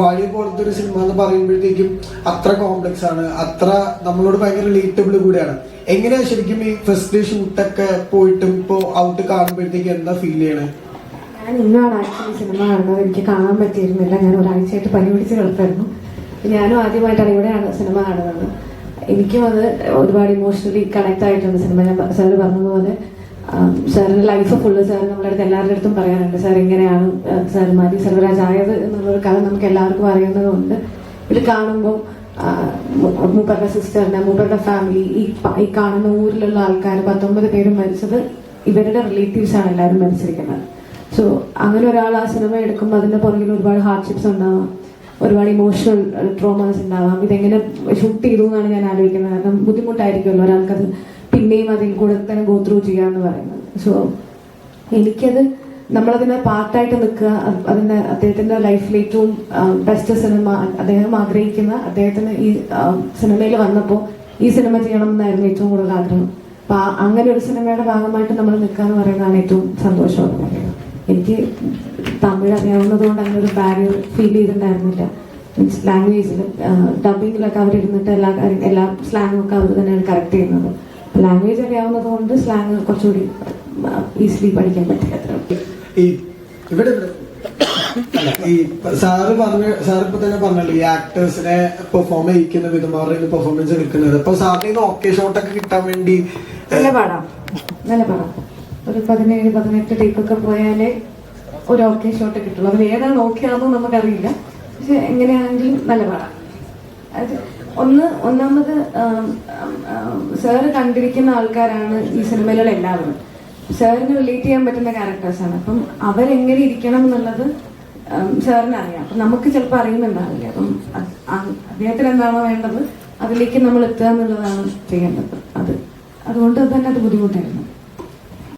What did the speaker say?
വാഴയെ പോലത്തെ ഒരു സിനിമ എന്ന് പറയുമ്പോഴത്തേക്കും അത്ര കോംപ്ലക്സ് ആണ്, അത്ര നമ്മളോട് ഭയങ്കര റിലേറ്റബിൾ കൂടിയാണ്. എങ്ങനെയാ ശരിക്കും ഈ ഫസ്റ്റ് ഡേ ഷൂട്ടൊക്കെ പോയിട്ടും ഇപ്പോ ഔട്ട് കാണുമ്പോഴത്തേക്ക് എന്താ ഫീൽ ചെയ്യണേ? ഞാൻ ഇന്നാണ് ആക്ച്വലി സിനിമ കാണുന്നത്. എനിക്ക് കാണാൻ പറ്റിയിരുന്നില്ല. ഞാൻ ഒരാഴ്ചയായിട്ട് പനി പിടിച്ച് കിടക്കായിരുന്നു. ഞാനും ആദ്യമായിട്ടാണ് ഇവിടെയാണ് സിനിമ കാണുന്നത്. എനിക്കും അത് ഒരുപാട് ഇമോഷണലി കണക്ട് ആയിട്ടുണ്ട് സിനിമ. ഞാൻ സാറ് പറഞ്ഞതുപോലെ സാറിന്റെ ലൈഫ് ഫുള്ള് സാർ നമ്മുടെ അടുത്ത് എല്ലാവരുടെ അടുത്തും പറയാറുണ്ട്, സാർ ഇങ്ങനെയാണ് സാർ മാരി സർവരാജ് ആയത് എന്നുള്ളൊരു കഥ നമുക്ക് എല്ലാവർക്കും അറിയുന്നതുകൊണ്ട് ഇത് കാണുമ്പോൾ മൂപ്പരുടെ സിസ്റ്ററിനെ, മൂപ്പരുടെ ഫാമിലി, ഈ കാണുന്ന ഊരിലുള്ള ആൾക്കാർ 19 പേരും മരിച്ചത് ഇവരുടെ റിലേറ്റീവ്സ് ആണ് എല്ലാവരും മരിച്ചിരിക്കുന്നത്. സോ അങ്ങനെ ഒരാൾ ആ സിനിമ എടുക്കുമ്പോൾ അതിന്റെ പുറകിൽ ഒരുപാട് ഹാർഡ്ഷിപ്സ് ഉണ്ടാവാം, ഒരുപാട് ഇമോഷണൽ ട്രോമാസ് ഉണ്ടാവാം. ഇതെങ്ങനെ ഷൂട്ട് ചെയ്തു എന്നാണ് ഞാൻ ആലോചിക്കുന്നത്. കാരണം ബുദ്ധിമുട്ടായിരിക്കുമല്ലോ ഒരാൾക്കത് പിന്നെയും അതിൽ കൂടെ തന്നെ ഗോ ത്രൂ ചെയ്യാന്ന് പറയുന്നത്. സോ എനിക്കത് നമ്മളതിനെ പാർട്ടായിട്ട് നിൽക്കുക, അതിന്റെ അദ്ദേഹത്തിന്റെ ലൈഫിൽ ഏറ്റവും ബെസ്റ്റ് സിനിമ അദ്ദേഹം ആഗ്രഹിക്കുന്ന, അദ്ദേഹത്തിന് ഈ സിനിമയിൽ വന്നപ്പോൾ ഈ സിനിമ ചെയ്യണം എന്നായിരുന്നു ഏറ്റവും കൂടുതൽ ആഗ്രഹം. അപ്പൊ അങ്ങനെ ഒരു സിനിമയുടെ ഭാഗമായിട്ട് നമ്മൾ നിൽക്കുക എന്ന് പറയുന്നതാണ് ഏറ്റവും സന്തോഷമുള്ള കാര്യം. എനിക്ക് തമിഴ് അറിയാവുന്നത് കൊണ്ട് അങ്ങനെ ഒരു ബാരിയർ ഫീൽ ചെയ്തിട്ടുണ്ടായിരുന്നില്ല. മീൻസ് ലാംഗ്വേജിൽ ഡബിങ്ങിലൊക്കെ അവരിരുന്നിട്ട് എല്ലാ സ്ലാങ്ങും ഒക്കെ അവർ തന്നെയാണ് കറക്റ്റ് ചെയ്യുന്നത്. ലാംഗ്വേജ് അറിയാവുന്നത് കൊണ്ട് സ്ലാങ് കുറച്ചുകൂടി ഈസിലി പഠിക്കാൻ പറ്റില്ല. ഇവിടെ ഈ സാറ് ഇപ്പൊ തന്നെ പറഞ്ഞല്ലോ, ഈ ആക്ടേഴ്സിനെ പെർഫോം ചെയ്യിക്കുന്ന വിധം അവരുടെ പെർഫോമൻസ് എടുക്കുന്നത്. അപ്പൊ സാറിന് ഓക്കെ ഷോട്ടൊക്കെ കിട്ടാൻ വേണ്ടി നല്ല പാടാം ഒരു 17-18 ടേക്കൊക്കെ പോയാലേ ഒരു ഓക്കെ ഷോട്ട് കിട്ടുള്ളൂ. അവർ ഏതാണ് ഓക്കെ ആണെന്ന് നമുക്കറിയില്ല, പക്ഷെ എങ്ങനെയാണെങ്കിലും നല്ല പാടാം. അത് ഒന്നാമത് സാറ് കണ്ടിരിക്കുന്ന ആൾക്കാരാണ് ഈ സിനിമയിലുള്ള എല്ലാവരും. സാറിന് റിലേറ്റ് ചെയ്യാൻ പറ്റുന്ന ക്യാരക്ടേഴ്സാണ്. അപ്പം അവരെങ്ങനെ ഇരിക്കണം എന്നുള്ളത് സാറിന് അറിയാം. അപ്പം നമുക്ക് ചിലപ്പോൾ അറിയുന്നുണ്ടാവില്ല. അപ്പം അദ്ദേഹത്തിന് എന്താണോ വേണ്ടത് അതിലേക്ക് നമ്മൾ എത്തുക എന്നുള്ളതാണ് ചെയ്യേണ്ടത്. അതുകൊണ്ട് തന്നെ അത് ബുദ്ധിമുട്ടായിരുന്നു.